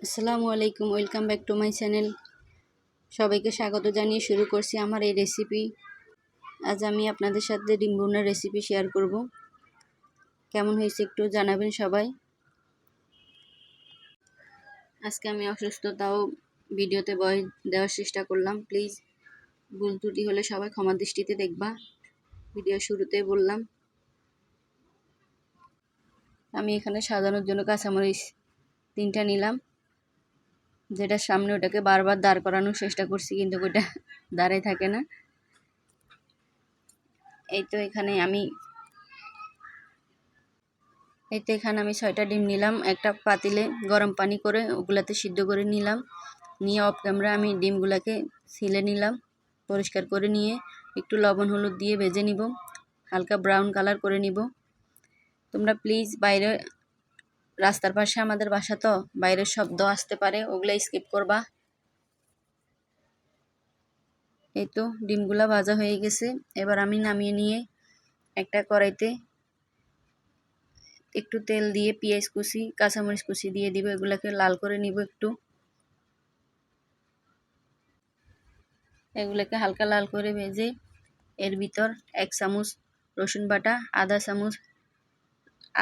আসসালামু আলাইকুম, welcome back to my channel. সবাইকে স্বাগত জানিয়ে শুরু করছি আমার এই রেসিপি। আজ আমি আপনাদের সাথে ডিম ভুনার রেসিপি শেয়ার করব। কেমন হয়েছে একটু জানাবেন সবাই। আজকে আমি অসুস্থ, তাও ভিডিওতে ভয়েস দেওয়ার চেষ্টা করলাম। প্লিজ ভুল ত্রুটি হলে সবাই ক্ষমা দৃষ্টিতে দেখবা। ভিডিও শুরুতেই বললাম, আমি এখানে সাজানোর জন্য কাঁচামরিচ 3টা নিলাম। যেটা সামনে ওটাকে বারবার দাঁড় করানোর চেষ্টা করছি, কিন্তু ওটা দাঁড়ায় থাকে না। এই তো এখানে আমি 6টা ডিম নিলাম। একটা পাতিলে গরম পানি করে ওগুলাতে সিদ্ধ করে নিলাম। নিয়ে অফ ক্যামেরা আমি ডিমগুলাকে ছিলে নিলাম। পরিষ্কার করে নিয়ে একটু লবণ হলুদ দিয়ে ভেজে নিব, হালকা ব্রাউন কালার করে নিব। তোমরা প্লিজ বাইরে, রাস্তার পাশে আমাদের বাসা, তো বাইরের শব্দ আসতে পারে, ওগুলা স্কিপ করবা। এই তো ডিমগুলা ভাজা হয়ে গেছে। এবার আমি নামিয়ে নিয়ে একটা কড়াইতে একটু তেল দিয়ে পেঁয়াজ কুচি, কাঁচামরিচ কুচি দিয়ে দিব। এগুলাকে লাল করে নিব একটু। এগুলোকে হালকা লাল করে ভেজে এর ভিতর 1 চামচ রসুন বাটা, আধা চামচ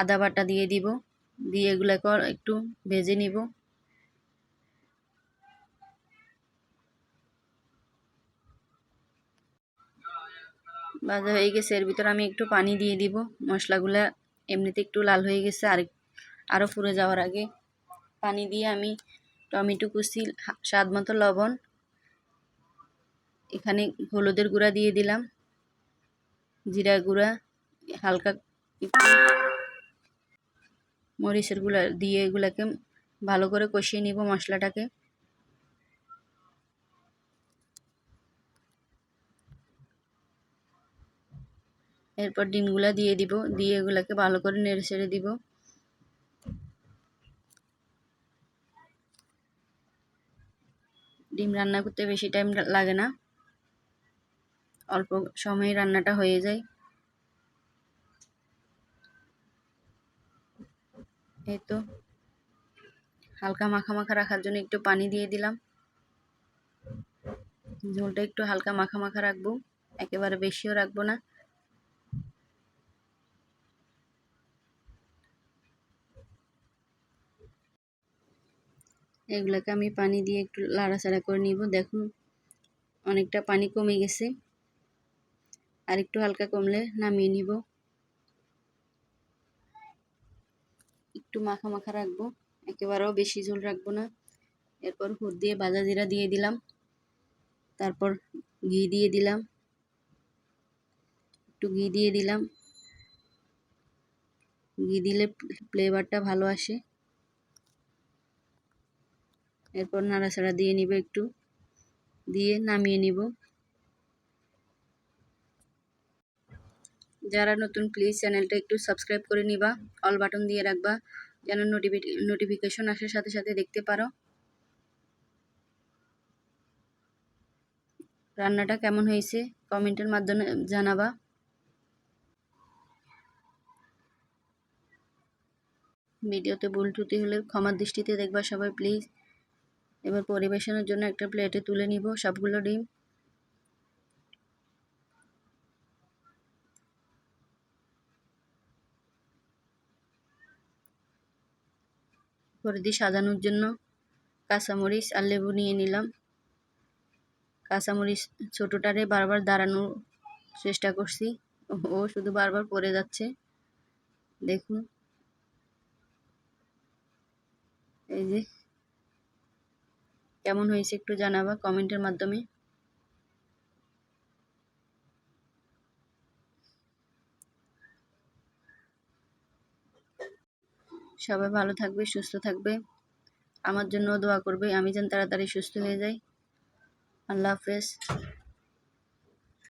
আদা বাটা দিয়ে দিব। দিয়ে এগুলোকে একটু ভেজে নিব। ভাজা হয়ে গেছে। এর ভিতর আমি একটু পানি দিয়ে দিব। মশলাগুলা এমনিতে একটু লাল হয়ে গেছে, আরও পুড়ে যাওয়ার আগে পানি দিয়ে আমি টমেটো কুচি, স্বাদ মতো লবণ, এখানে হলুদের গুঁড়া দিয়ে দিলাম, জিরা গুঁড়া, হালকা একটু মরিচের গুঁড়া দিয়ে এগুলাকে ভালো করে কষিয়ে নিব মশলাটাকে। এরপর ডিমগুলা দিয়ে দিব, দিয়ে এগুলাকে ভালো করে নেড়ে ছেড়ে দিব। ডিম রান্না করতে বেশি টাইম লাগে না, অল্প সময়ে রান্নাটা হয়ে যায়। এই তো হালকা মাখা মাখা রাখার জন্য একটু পানি দিয়ে দিলাম। ঝোলটা একটু হালকা মাখা মাখা রাখবো, একেবারে বেশিও রাখবো না। এগুলাকে আমি পানি দিয়ে একটু লাড়াচাড়া করে নিব। দেখুন অনেকটা পানি কমে গেছে, আর একটু হালকা কমলে নামিয়ে নিব। একটু মাখা মাখা রাখবো, একেবারেও বেশি ঝোল রাখবো না। এরপর হুড দিয়ে ভাজা জিরা দিয়ে দিলাম, তারপর ঘি দিয়ে দিলাম, একটু ঘি দিয়ে দিলাম। ঘি দিলে ফ্লেভারটা ভালো আসে। এরপর নাড়াচাড়া দিয়ে নিব, একটু দিয়ে নামিয়ে নিব। যারা নতুন প্লিজ চ্যানেলটা একটু সাবস্ক্রাইব করে নিবা, অল বাটন দিয়ে রাখবা, যেন নোটিফিকেশন আসার সাথে সাথে দেখতে পারো। রান্নাটা কেমন হয়েছে কমেন্টের মাধ্যমে জানাবা। ভিডিওতে ভুল ত্রুটি হলে ক্ষমার দৃষ্টিতে দেখবা সবাই প্লিজ। এবার পরিবেশনের জন্য একটা প্লেটে তুলে নিব সবগুলো ডিম। করে দিয়ে সাজানোর জন্য কাঁচামরিচ আর লেবু নিয়ে নিলাম। কাঁচামরিচ ছোটোটারে বারবার দাঁড়ানোর চেষ্টা করছি, ও শুধু বারবার পড়ে যাচ্ছে। দেখুন এই যে কেমন হয়েছে একটু জানাবা কমেন্টের মাধ্যমে। সবাই ভালো থাকবে, সুস্থ থাকবে, আমার জন্য দোয়া করবে, আমি যেন তাড়াতাড়ি সুস্থ হয়ে যাই। আল্লাহ হাফেজ।